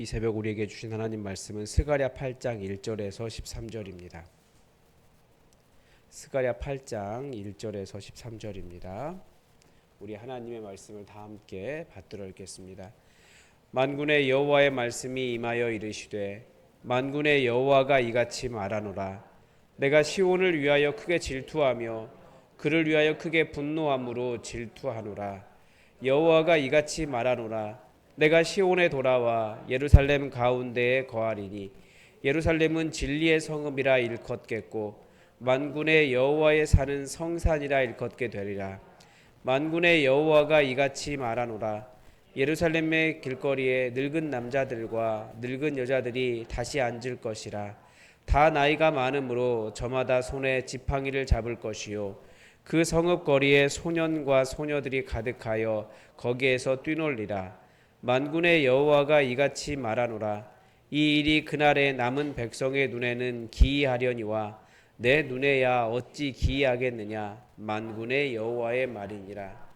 이 새벽 우리에게 주신 하나님 말씀은 스가랴 8장 1절에서 13절입니다. 스가랴 8장 1절에서 13절입니다. 우리 하나님의 말씀을 다 함께 받들어 읽겠습니다. 만군의 여호와의 말씀이 임하여 이르시되 만군의 여호와가 이같이 말하노라. 내가 시온을 위하여 크게 질투하며 그를 위하여 크게 분노함으로 질투하노라. 여호와가 이같이 말하노라. 내가 시온에 돌아와 예루살렘 가운데에 거하리니 예루살렘은 진리의 성읍이라 일컫겠고 만군의 여호와의 산은 성산이라 일컫게 되리라. 만군의 여호와가 이같이 말하노라. 예루살렘의 길거리에 늙은 남자들과 늙은 여자들이 다시 앉을 것이라. 다 나이가 많으므로 저마다 손에 지팡이를 잡을 것이요 그 성읍 거리에 소년과 소녀들이 가득하여 거기에서 뛰놀리라. 만군의 여호와가 이같이 말하노라. 이 일이 그날의 남은 백성의 눈에는 기이하려니와 내 눈에야 어찌 기이하겠느냐. 만군의 여호와의 말이니라.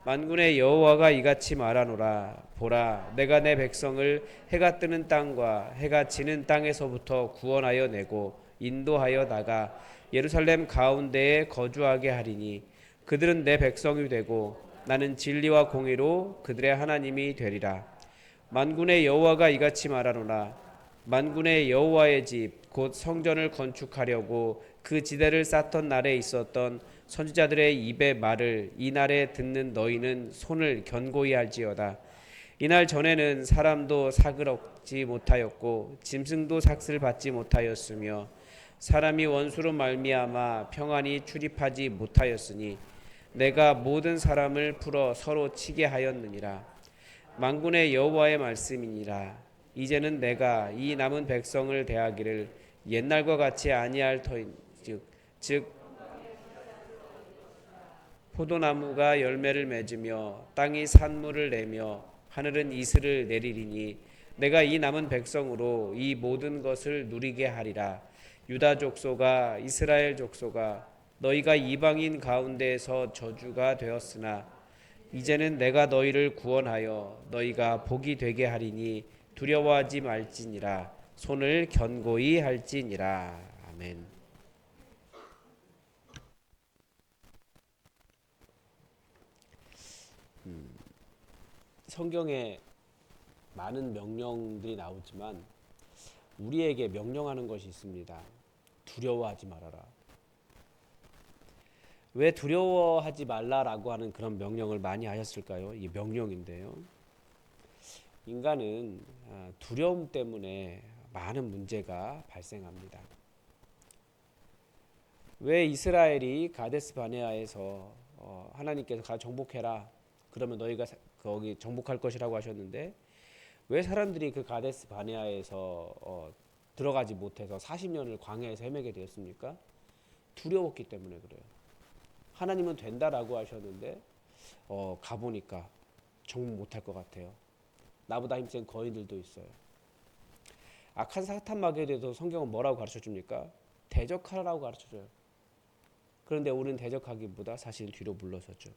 만군의 여호와가 이같이 말하노라. 보라, 내가 내 백성을 해가 뜨는 땅과 해가 지는 땅에서부터 구원하여 내고 인도하여 나가 예루살렘 가운데에 거주하게 하리니 그들은 내 백성이 되고 나는 진리와 공의로 그들의 하나님이 되리라. 만군의 여호와가 이같이 말하노라. 만군의 여호와의 집 곧 성전을 건축하려고 그 지대를 쌓던 날에 있었던 선지자들의 입의 말을 이 날에 듣는 너희는 손을 견고히 할지어다. 이날 전에는 사람도 삭을 얻지 못하였고 짐승도 삭을 받지 못하였으며 사람이 원수로 말미암아 평안히 출입하지 못하였으니 내가 모든 사람을 풀어 서로 치게 하였느니라. 만군의 여호와의 말씀이니라. 이제는 내가 이 남은 백성을 대하기를 옛날과 같이 아니할 터인즉 즉 포도나무가 열매를 맺으며 땅이 산물을 내며 하늘은 이슬을 내리리니 내가 이 남은 백성으로 이 모든 것을 누리게 하리라. 유다 족속아 이스라엘 족속아 너희가 이방인 가운데에서 저주가 되었으나 이제는 내가 너희를 구원하여 너희가 복이 되게 하리니 두려워하지 말지니라. 손을 견고히 할지니라. 아멘. 성경에 많은 명령들이 나오지만 우리에게 명령하는 것이 있습니다. 두려워하지 말아라. 왜 두려워하지 말라라고 하는 그런 명령을 많이 하셨을까요? 이 명령인데요. 인간은 두려움 때문에 많은 문제가 발생합니다. 왜 이스라엘이 가데스 바네아에서 하나님께서 가 정복해라. 그러면 너희가 거기 정복할 것이라고 하셨는데 왜 사람들이 그 가데스 바네아에서 들어가지 못해서 40년을 광야에서 헤매게 되었습니까? 두려웠기 때문에 그래요. 하나님은 된다라고 하셨는데 가보니까 정복 못할 것 같아요. 나보다 힘센 거인들도 있어요. 악한 사탄막에 대해서 성경은 뭐라고 가르쳐줍니까? 대적하라고 가르쳐줘요. 그런데 우리는 대적하기보다 사실 뒤로 물러서죠.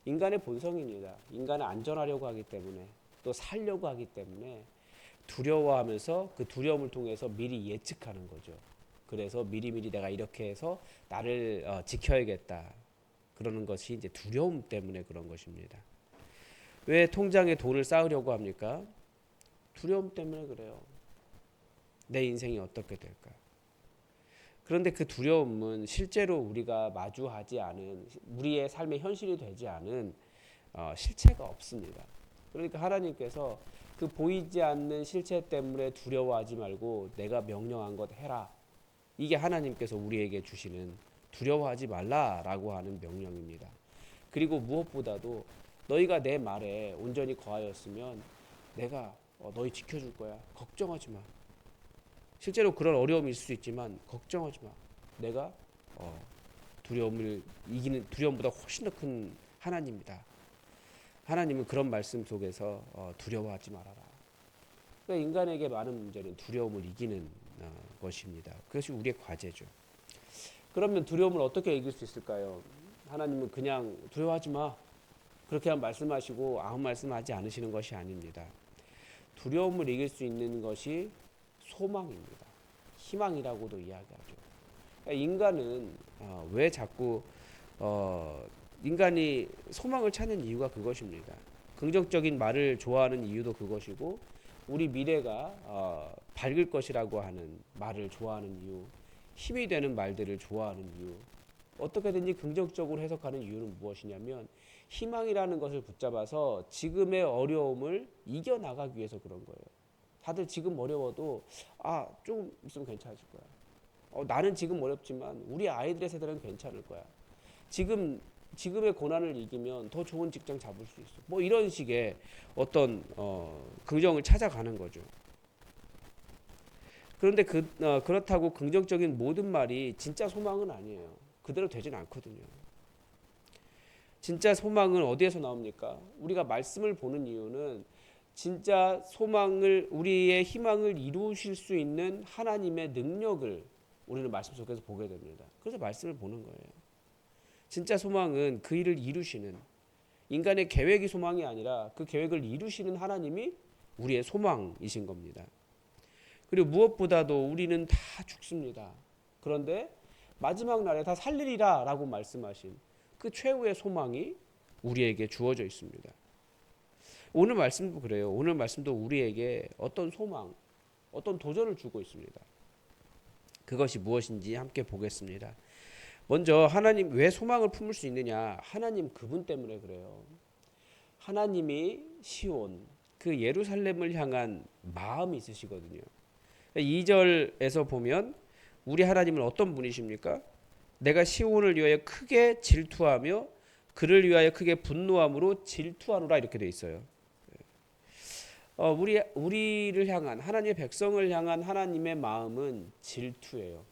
인간의 본성입니다. 인간은 안전하려고 하기 때문에 또 살려고 하기 때문에 두려워하면서 그 두려움을 통해서 미리 예측하는 거죠. 그래서 미리미리 내가 이렇게 해서 나를 지켜야겠다. 그러는 것이 이제 두려움 때문에 그런 것입니다. 왜 통장에 돈을 쌓으려고 합니까? 두려움 때문에 그래요. 내 인생이 어떻게 될까? 그런데 그 두려움은 실제로 우리가 마주하지 않은 우리의 삶의 현실이 되지 않은 실체가 없습니다. 그러니까 하나님께서 그 보이지 않는 실체 때문에 두려워하지 말고 내가 명령한 것 해라. 이게 하나님께서 우리에게 주시는 두려워하지 말라라고 하는 명령입니다. 그리고 무엇보다도 너희가 내 말에 온전히 거하였으면 내가 너희 지켜줄 거야. 걱정하지 마. 실제로 그런 어려움이 있을 수 있지만 걱정하지 마. 내가 두려움을 이기는 두려움보다 훨씬 더 큰 하나님이다. 하나님은 그런 말씀 속에서 두려워하지 말아라. 그러니까 인간에게 많은 문제는 두려움을 이기는 것입니다. 그것이 우리의 과제죠. 그러면 두려움을 어떻게 이길 수 있을까요? 하나님은 그냥 두려워하지 마. 그렇게만 말씀하시고 아무 말씀하지 않으시는 것이 아닙니다. 두려움을 이길 수 있는 것이 소망입니다. 희망이라고도 이야기하죠. 그러니까 인간은 왜 자꾸 인간이 소망을 찾는 이유가 그것입니다. 긍정적인 말을 좋아하는 이유도 그것이고, 우리 미래가 밝을 것이라고 하는 말을 좋아하는 이유, 힘이 되는 말들을 좋아하는 이유, 어떻게든지 긍정적으로 해석하는 이유는 무엇이냐면 희망이라는 것을 붙잡아서 지금의 어려움을 이겨나가기 위해서 그런 거예요. 다들 지금 어려워도 조금 있으면 괜찮아질 거야. 나는 지금 어렵지만 우리 아이들의 세대는 괜찮을 거야. 지금의 고난을 이기면 더 좋은 직장 잡을 수 있어. 뭐 이런 식의 어떤 긍정을 찾아가는 거죠. 그런데 그렇다고 긍정적인 모든 말이 진짜 소망은 아니에요. 그대로 되진 않거든요. 진짜 소망은 어디에서 나옵니까? 우리가 말씀을 보는 이유는 진짜 소망을, 우리의 희망을 이루실 수 있는 하나님의 능력을 우리는 말씀 속에서 보게 됩니다. 그래서 말씀을 보는 거예요. 진짜 소망은 그 일을 이루시는, 인간의 계획이 소망이 아니라 그 계획을 이루시는 하나님이 우리의 소망이신 겁니다. 그리고 무엇보다도 우리는 다 죽습니다. 그런데 마지막 날에 다 살리리라 라고 말씀하신 그 최후의 소망이 우리에게 주어져 있습니다. 오늘 말씀도 그래요. 오늘 말씀도 우리에게 어떤 소망, 어떤 도전을 주고 있습니다. 그것이 무엇인지 함께 보겠습니다. 먼저 하나님, 왜 소망을 품을 수 있느냐? 하나님 그분 때문에 그래요. 하나님이 시온, 그 예루살렘을 향한 마음이 있으시거든요. 2절에서 보면 우리 하나님은 어떤 분이십니까? 내가 시온을 위하여 크게 질투하며 그를 위하여 크게 분노함으로 질투하노라, 이렇게 돼 있어요. 우리를 향한, 하나님의 백성을 향한 하나님의 마음은 질투예요.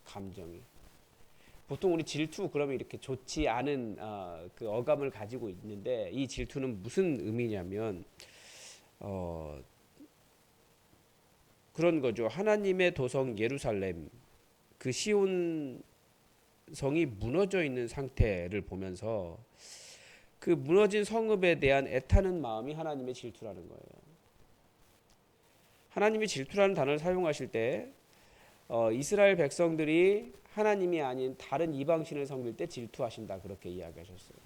감정이. 보통 우리 질투 그러면 이렇게 좋지 않은 그 어감을 가지고 있는데, 이 질투는 무슨 의미냐면 그런 거죠. 하나님의 도성 예루살렘, 그 시온 성이 무너져 있는 상태를 보면서 그 무너진 성읍에 대한 애타는 마음이 하나님의 질투라는 거예요. 하나님이 질투라는 단어를 사용하실 때 이스라엘 백성들이 하나님이 아닌 다른 이방신을 섬길 때 질투하신다, 그렇게 이야기하셨어요.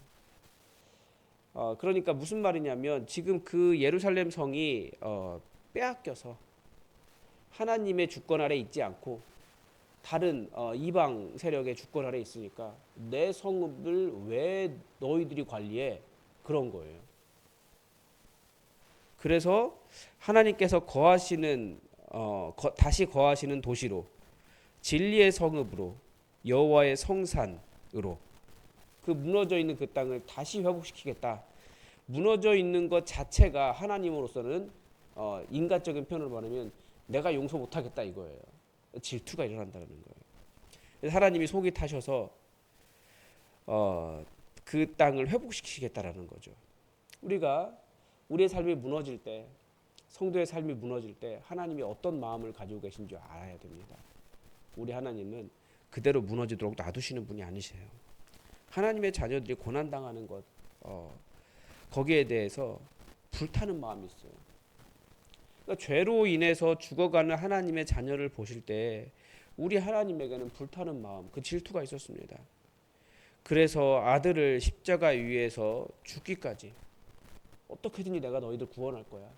그러니까 무슨 말이냐면 지금 그 예루살렘 성이 빼앗겨서 하나님의 주권 아래 있지 않고 다른 이방 세력의 주권 아래 있으니까 내 성읍을 왜 너희들이 관리해? 그런 거예요. 그래서 하나님께서 다시 거하시는 도시로, 진리의 성읍으로, 여호와의 성산으로 그 무너져 있는 그 땅을 다시 회복시키겠다. 무너져 있는 것 자체가 하나님으로서는 인간적인 표현을 말하면 내가 용서 못하겠다 이거예요. 질투가 일어난다는 거예요. 그래서 하나님이 속이 타셔서 그 땅을 회복시키겠다라는 거죠. 우리가 우리의 삶이 무너질 때, 성도의 삶이 무너질 때 하나님이 어떤 마음을 가지고 계신지 알아야 됩니다. 우리 하나님은 그대로 무너지도록 놔두시는 분이 아니세요. 하나님의 자녀들이 고난당하는 것, 거기에 대해서 불타는 마음이 있어요. 그러니까 죄로 인해서 죽어가는 하나님의 자녀를 보실 때 우리 하나님에게는 불타는 마음, 그 질투가 있었습니다. 그래서 아들을 십자가 위에서 죽기까지 어떻게든지 내가 너희들 구원할 거야.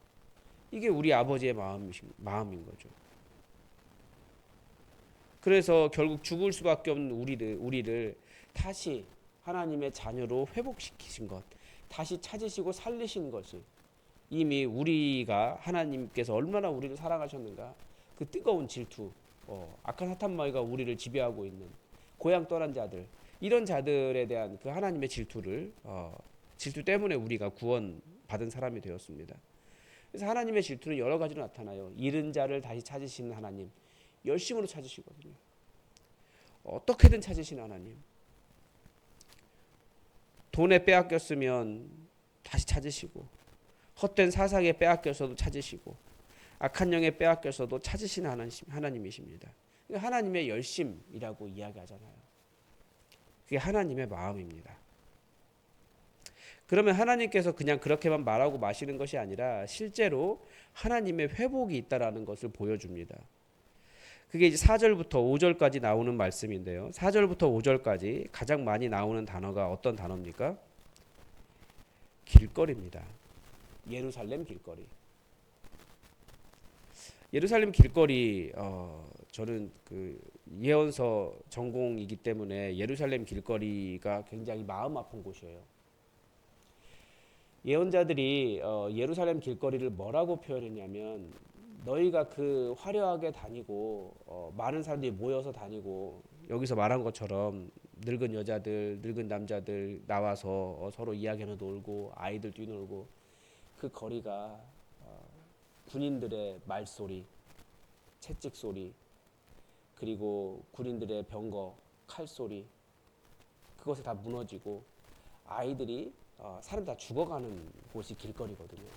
이게 우리 아버지의 마음인 거죠. 그래서 결국 죽을 수밖에 없는 우리를 다시 하나님의 자녀로 회복시키신 것, 다시 찾으시고 살리신 것이 이미 우리가 하나님께서 얼마나 우리를 사랑하셨는가, 그 뜨거운 질투, 악한 사탄마귀가 우리를 지배하고 있는 고향 떠난 자들, 이런 자들에 대한 그 하나님의 질투 때문에 우리가 구원받은 사람이 되었습니다. 그래서 하나님의 질투는 여러 가지로 나타나요. 잃은 자를 다시 찾으시는 하나님, 열심으로 찾으시거든요. 어떻게든 찾으시는 하나님. 돈에 빼앗겼으면 다시 찾으시고, 헛된 사상에 빼앗겨서도 찾으시고, 악한 영에 빼앗겨서도 찾으시는 하나님이십니다. 하나님의 열심이라고 이야기하잖아요. 그게 하나님의 마음입니다. 그러면 하나님께서 그냥 그렇게만 말하고 마시는 것이 아니라 실제로 하나님의 회복이 있다라는 것을 보여줍니다. 그게 이제 4절부터 5절까지 나오는 말씀인데요. 4절부터 5절까지 가장 많이 나오는 단어가 어떤 단어입니까? 길거리입니다. 예루살렘 길거리. 예루살렘 길거리, 저는 그 예언서 전공이기 때문에 예루살렘 길거리가 굉장히 마음 아픈 곳이에요. 예언자들이 예루살렘 길거리를 뭐라고 표현했냐면, 너희가 그 화려하게 다니고 많은 사람들이 모여서 다니고, 여기서 말한 것처럼 늙은 여자들, 늙은 남자들 나와서 서로 이야기하며 놀고 아이들 뛰놀고, 그 거리가 군인들의 말소리, 채찍 소리, 그리고 군인들의 병거, 칼소리, 그것에 다 무너지고 아이들이 사람 다 죽어가는 곳이 길거리거든요.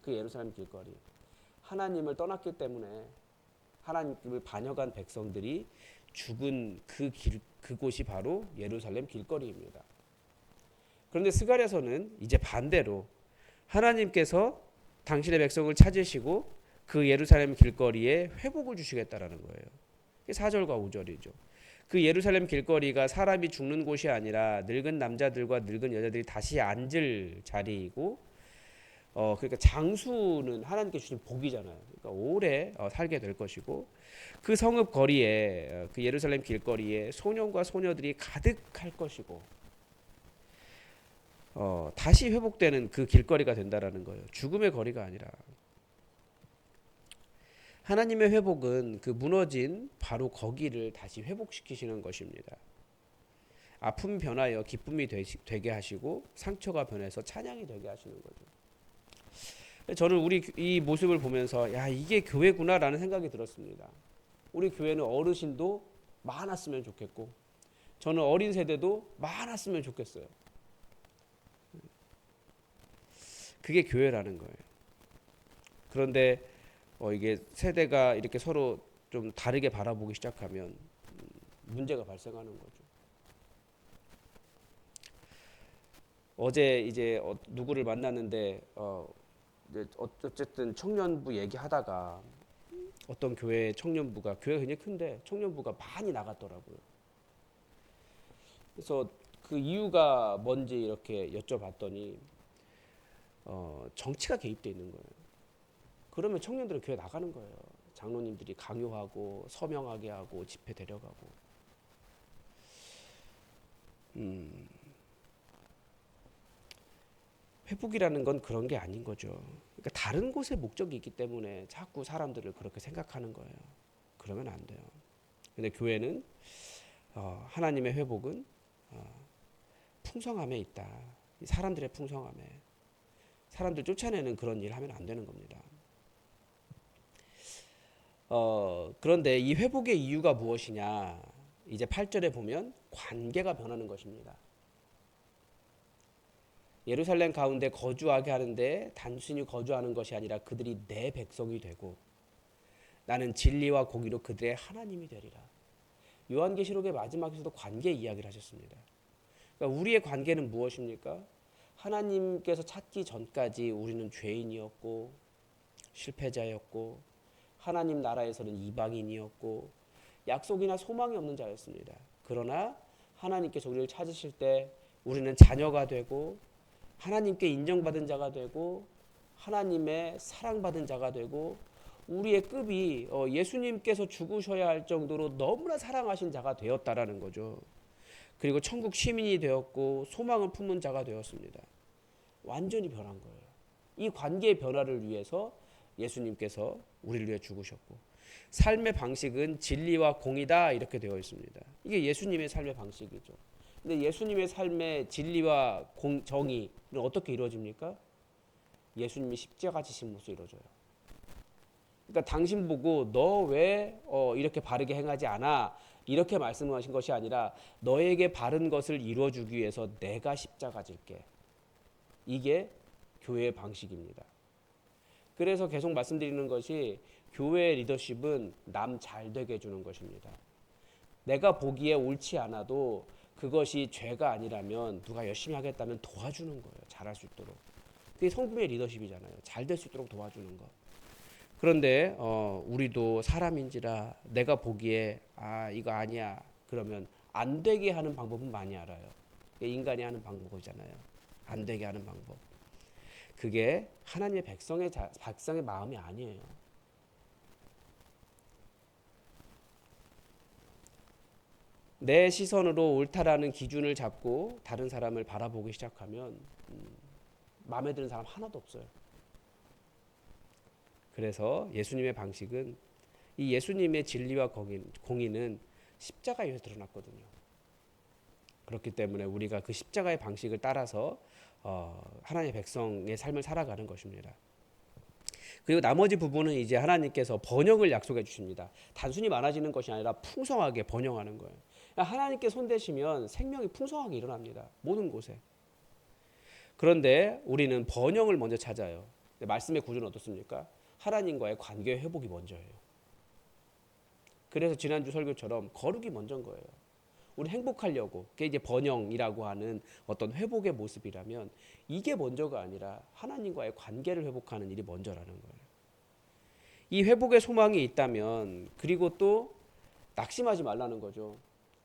그 예루살렘 길거리. 하나님을 떠났기 때문에 하나님을 반역한 백성들이 죽은 그곳이 바로 예루살렘 길거리입니다. 그런데 스가랴서는 이제 반대로 하나님께서 당신의 백성을 찾으시고 그 예루살렘 길거리에 회복을 주시겠다라는 거예요. 4절과 5절이죠. 그 예루살렘 길거리가 사람이 죽는 곳이 아니라 늙은 남자들과 늙은 여자들이 다시 앉을 자리이고, 그러니까 장수는 하나님께 주신 복이잖아요. 그러니까 오래 살게 될 것이고, 그 성읍 거리에, 그 예루살렘 길거리에 소년과 소녀들이 가득할 것이고, 다시 회복되는 그 길거리가 된다라는 거예요. 죽음의 거리가 아니라. 하나님의 회복은 그 무너진 바로 거기를 다시 회복시키시는 것입니다. 아픔이 변하여 기쁨이 되게 하시고 상처가 변해서 찬양이 되게 하시는 거죠. 저는 우리 이 모습을 보면서 야, 이게 교회구나라는 생각이 들었습니다. 우리 교회는 어르신도 많았으면 좋겠고, 저는 어린 세대도 많았으면 좋겠어요. 그게 교회라는 거예요. 그런데 이게 세대가 이렇게 서로 좀 다르게 바라보기 시작하면 문제가 발생하는 거죠. 어제 이제 누구를 만났는데 어쨌든 청년부 얘기하다가 어떤 교회 청년부가, 교회가 굉장히 큰데 청년부가 많이 나갔더라고요. 그래서 그 이유가 뭔지 이렇게 여쭤봤더니 정치가 개입돼 있는 거예요. 그러면 청년들은 교회 나가는 거예요. 장로님들이 강요하고 서명하게 하고 집회 데려가고. 회복이라는 건 그런 게 아닌 거죠. 그러니까 다른 곳에 목적이 있기 때문에 자꾸 사람들을 그렇게 생각하는 거예요. 그러면 안 돼요. 근데 교회는 하나님의 회복은 풍성함에 있다. 사람들의 풍성함에. 사람들 쫓아내는 그런 일 하면 안 되는 겁니다. 그런데 이 회복의 이유가 무엇이냐? 이제 8절에 보면 관계가 변하는 것입니다. 예루살렘 가운데 거주하게 하는데 단순히 거주하는 것이 아니라 그들이 내 백성이 되고 나는 진리와 공의로 그들의 하나님이 되리라. 요한계시록의 마지막에서도 관계 이야기를 하셨습니다. 그러니까 우리의 관계는 무엇입니까? 하나님께서 찾기 전까지 우리는 죄인이었고 실패자였고 하나님 나라에서는 이방인이었고 약속이나 소망이 없는 자였습니다. 그러나 하나님께서 우리를 찾으실 때 우리는 자녀가 되고 하나님께 인정받은 자가 되고 하나님의 사랑받은 자가 되고 우리의 급이 예수님께서 죽으셔야 할 정도로 너무나 사랑하신 자가 되었다라는 거죠. 그리고 천국 시민이 되었고 소망을 품은 자가 되었습니다. 완전히 변한 거예요. 이 관계의 변화를 위해서 예수님께서 우리를 위해 죽으셨고 삶의 방식은 진리와 공이다 이렇게 되어 있습니다. 이게 예수님의 삶의 방식이죠. 근데 예수님의 삶의 진리와 정의는 어떻게 이루어집니까? 예수님이 십자가 지신 모습으로 이루어져요. 그러니까 당신 보고 너 왜 이렇게 바르게 행하지 않아? 이렇게 말씀하신 것이 아니라 너에게 바른 것을 이루어주기 위해서 내가 십자가 질게. 이게 교회의 방식입니다. 그래서 계속 말씀드리는 것이 교회의 리더십은 남 잘 되게 해주는 것입니다. 내가 보기에 옳지 않아도 그것이 죄가 아니라면 누가 열심히 하겠다면 도와주는 거예요. 잘할 수 있도록. 그게 성품의 리더십이잖아요. 잘 될 수 있도록 도와주는 거. 그런데 우리도 사람인지라 내가 보기에 이거 아니야 그러면 안 되게 하는 방법은 많이 알아요. 인간이 하는 방법이잖아요. 안 되게 하는 방법. 그게 하나님의 백성의 마음이 아니에요. 내 시선으로 옳다라는 기준을 잡고 다른 사람을 바라보기 시작하면 마음에 드는 사람 하나도 없어요. 그래서 예수님의 방식은 이 예수님의 진리와 공의는 십자가에 드러났거든요. 그렇기 때문에 우리가 그 십자가의 방식을 따라서 하나님의 백성의 삶을 살아가는 것입니다. 그리고 나머지 부분은 이제 하나님께서 번영을 약속해 주십니다. 단순히 많아지는 것이 아니라 풍성하게 번영하는 거예요. 하나님께 손대시면 생명이 풍성하게 일어납니다. 모든 곳에. 그런데 우리는 번영을 먼저 찾아요. 말씀의 구조는 어떻습니까? 하나님과의 관계 회복이 먼저예요. 그래서 지난주 설교처럼 거룩이 먼저인 거예요. 우리 행복하려고 그게 이제 번영이라고 하는 어떤 회복의 모습이라면 이게 먼저가 아니라 하나님과의 관계를 회복하는 일이 먼저라는 거예요. 이 회복의 소망이 있다면 그리고 또 낙심하지 말라는 거죠.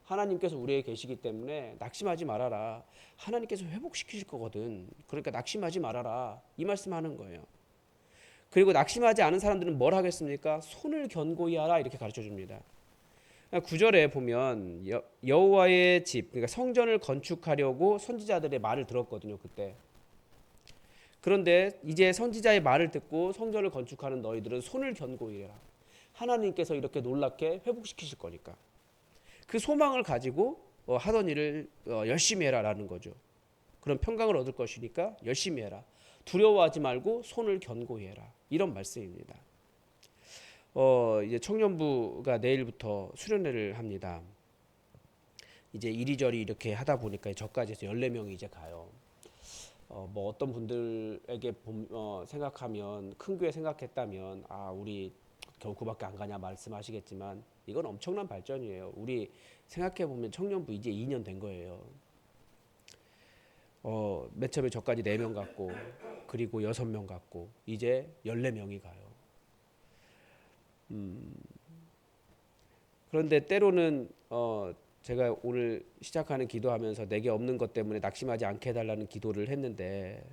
하나님께서 우리에게 계시기 때문에 낙심하지 말아라. 하나님께서 회복시키실 거거든. 그러니까 낙심하지 말아라. 이 말씀하는 거예요. 그리고 낙심하지 않은 사람들은 뭘 하겠습니까? 손을 견고히 하라 이렇게 가르쳐 줍니다. 9절에 보면 여호와의 집, 그러니까 성전을 건축하려고 선지자들의 말을 들었거든요. 그때. 그런데 이제 선지자의 말을 듣고 성전을 건축하는 너희들은 손을 견고히 해라. 하나님께서 이렇게 놀랍게 회복시키실 거니까. 그 소망을 가지고 하던 일을 열심히 해라라는 거죠. 그런 평강을 얻을 것이니까 열심히 해라. 두려워하지 말고 손을 견고히 해라. 이런 말씀입니다. 이제 청년부가 내일부터 수련회를 합니다. 이제 이리저리 이렇게 하다 보니까 저까지 해서 14명이 이제 가요. 뭐 어떤 분들에게 생각하면 큰 교회 생각했다면 우리 겨우 그밖에 안 가냐 말씀하시겠지만 이건 엄청난 발전이에요. 우리 생각해 보면 청년부 이제 2년 된 거예요. 맨 처음에 저까지 4명 갔고 그리고 6명 갔고 이제 14명이 가요. 그런데 때로는 제가 오늘 시작하는 기도하면서 내게 없는 것 때문에 낙심하지 않게 해달라는 기도를 했는데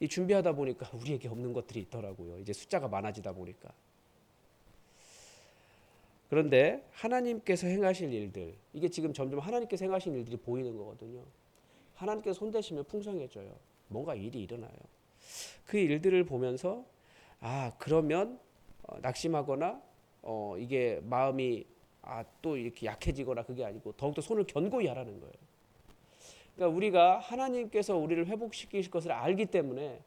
이 준비하다 보니까 우리에게 없는 것들이 있더라고요. 이제 숫자가 많아지다 보니까. 그런데 하나님께서 행하실 일들, 이게 지금 점점 하나님께서 행하신 일들이 보이는 거거든요. 하나님께서 손대시면 풍성해져요. 뭔가 일이 일어나요. 그 일들을 보면서 그러면 낙심하거나 이게 마음이 또 이렇게 약해지거나 그게 아니고 더욱더 손을 견고히 하라는 거예요. 그러니까 우리가 하나님께서 우리를 회복시키실 것을 알기 때문에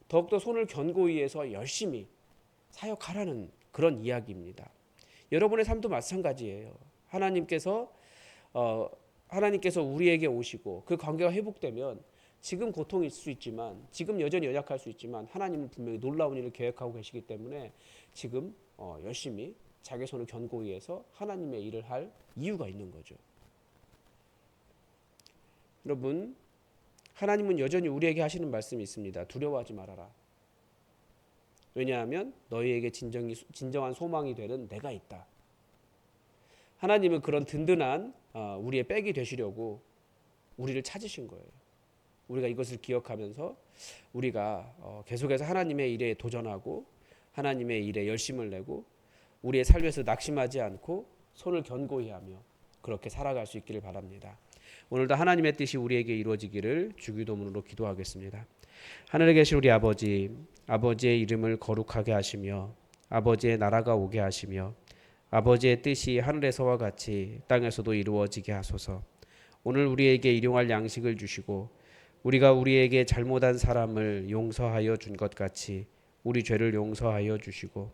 더욱더 손을 견고히 해서 열심히 사역하라는 그런 이야기입니다. 여러분의 삶도 마찬가지예요. 하나님께서 우리에게 오시고 그 관계가 회복되면 지금 고통이 있을 수 있지만 지금 여전히 연약할 수 있지만 하나님은 분명히 놀라운 일을 계획하고 계시기 때문에 지금 열심히 자기 손을 견고히 해서 하나님의 일을 할 이유가 있는 거죠. 여러분, 하나님은 여전히 우리에게 하시는 말씀이 있습니다. 두려워하지 말아라. 왜냐하면 너희에게 진정한 소망이 되는 내가 있다. 하나님은 그런 든든한 우리의 백이 되시려고 우리를 찾으신 거예요. 우리가 이것을 기억하면서 우리가 계속해서 하나님의 일에 도전하고 하나님의 일에 열심을 내고 우리의 삶에서 낙심하지 않고 손을 견고히 하며 그렇게 살아갈 수 있기를 바랍니다. 오늘도 하나님의 뜻이 우리에게 이루어지기를 주기도문으로 기도하겠습니다. 하늘에 계신 우리 아버지, 아버지의 이름을 거룩하게 하시며 아버지의 나라가 오게 하시며 아버지의 뜻이 하늘에서와 같이 땅에서도 이루어지게 하소서. 오늘 우리에게 일용할 양식을 주시고 우리가 우리에게 잘못한 사람을 용서하여 준 것 같이 우리 죄를 용서하여 주시고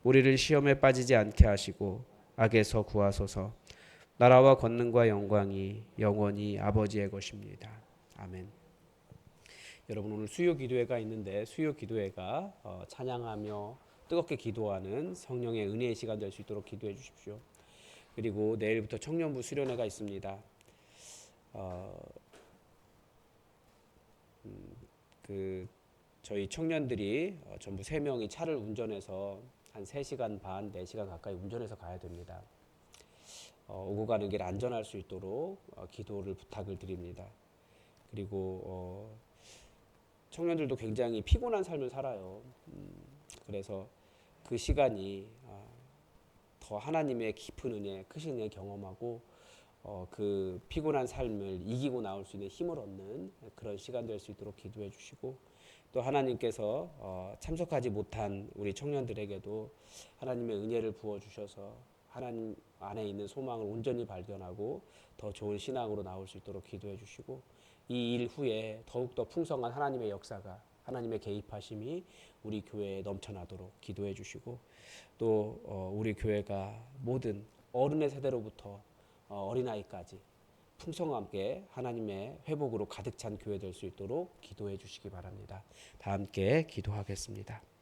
우리를 시험에 빠지지 않게 하시고 악에서 구하소서. 나라와 권능과 영광이 영원히 아버지의 것입니다. 아멘. 여러분 오늘 수요 기도회가 있는데 수요 기도회가 찬양하며 뜨겁게 기도하는 성령의 은혜의 시간 될 수 있도록 기도해 주십시오. 그리고 내일부터 청년부 수련회가 있습니다. 그 저희 청년들이 전부 3명이 차를 운전해서 한 3시간 반, 4시간 가까이 운전해서 가야 됩니다. 오고 가는 길 안전할 수 있도록 기도를 부탁을 드립니다. 그리고 청년들도 굉장히 피곤한 삶을 살아요. 그래서 그 시간이 더 하나님의 깊은 은혜, 크신 은혜 경험하고 그 피곤한 삶을 이기고 나올 수 있는 힘을 얻는 그런 시간 될 수 있도록 기도해 주시고, 또 하나님께서 참석하지 못한 우리 청년들에게도 하나님의 은혜를 부어 주셔서 하나님 안에 있는 소망을 온전히 발견하고 더 좋은 신앙으로 나올 수 있도록 기도해 주시고, 이 일 후에 더욱더 풍성한 하나님의 역사가, 하나님의 개입하심이 우리 교회에 넘쳐나도록 기도해 주시고, 또 우리 교회가 모든 어른의 세대로부터 어린아이까지 풍성함께 하나님의 회복으로 가득 찬 교회 될 수 있도록 기도해 주시기 바랍니다. 다 함께 기도하겠습니다.